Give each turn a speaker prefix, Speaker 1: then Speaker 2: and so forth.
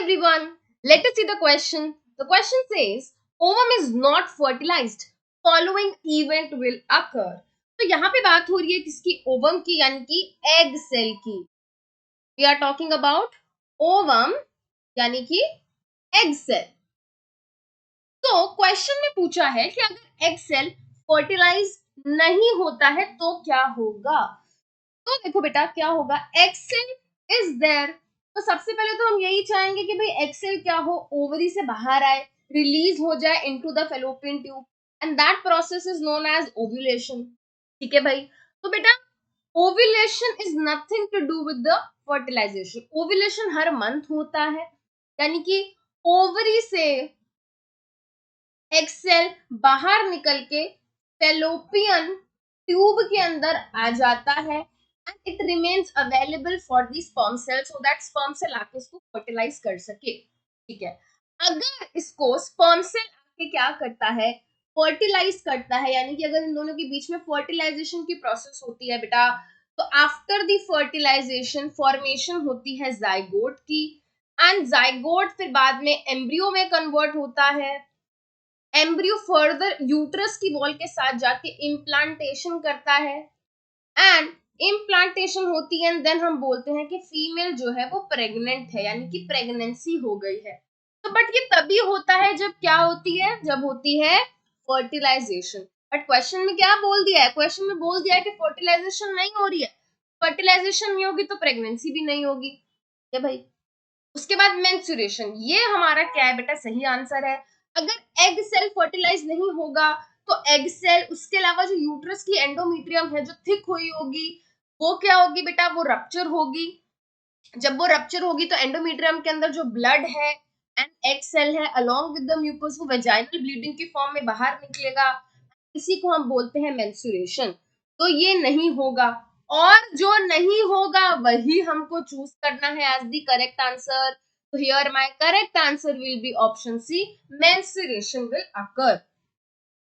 Speaker 1: everyone, let us see the question. The question says, ovum is not fertilized. Following event will occur. तो यहाँ पे बात हो रही है किसकी? ओवम की, यानी कि एग सेल की. We are talking about ovum यानी कि एग सेल. तो क्वेश्चन में पूछा है कि अगर एग सेल फर्टिलाइज नहीं होता है तो क्या होगा. तो देखो बेटा क्या होगा. Egg cell is there. तो सबसे पहले तो हम यही चाहेंगे कि भाई एग सेल क्या हो, ओवरी से बाहर आए, रिलीज हो जाए into the fallopian tube, and that process is known as ovulation. ठीक है भाई. तो बेटा ovulation is nothing to do with the fertilization. Ovulation हर मंथ होता है, यानी कि ओवरी से एग सेल बाहर निकल के फेलोपियन ट्यूब के अंदर आ जाता है and it remains available for the sperm cell so that sperm cell आके इसको fertilize कर सके. ठीक है. अगर इसको sperm cell आके क्या करता है, fertilize करता है, यानी कि अगर इन दोनों के बीच में fertilization की process होती है बेटा, तो after the fertilization formation होती है zygote की, and zygote फिर बाद में embryo में convert होता है. एम्ब्रियो फर्दर यूट्रस की वॉल के साथ जाके इम्प्लांटेशन करता है, एंड इम्प्लांटेशन होती है, एंड देन हम बोलते हैं कि फीमेल जो है वो प्रेग्नेंट है, यानी कि प्रेगनेंसी हो गई है. तो बट ये तभी होता है जब क्या होती है, जब होती है फर्टिलाइजेशन. बट क्वेश्चन में क्या बोल दिया है, क्वेश्चन में बोल दिया है कि फर्टिलाइजेशन नहीं हो रही है. फर्टिलाइजेशन नहीं होगी तो प्रेगनेंसी भी नहीं होगी. क्या भाई. उसके बाद मेंस्ट्रुएशन. ये हमारा क्या है बेटा, सही आंसर है. अगर एग सेल फर्टिलाइज नहीं होगा तो एग सेल, उसके अलावा जो यूट्रस की एंडोमेट्रियम है जो थिक हुई होगी, वो क्या होगी बेटा, वो रप्चर होगी. जब वो रप्चर होगी तो एंडोमेट्रियम के अंदर जो ब्लड है एंड एग सेल है अलोंग विद द म्यूकस, वो वेजाइनल ब्लीडिंग की फॉर्म में बाहर निकलेगा. इसी को हम बोलते हैं मेंस्ट्रुएशन. तो ये नहीं होगा, और जो नहीं होगा वही हमको चूज करना है as the correct answer. So here my correct answer will be option C, menstruation will occur.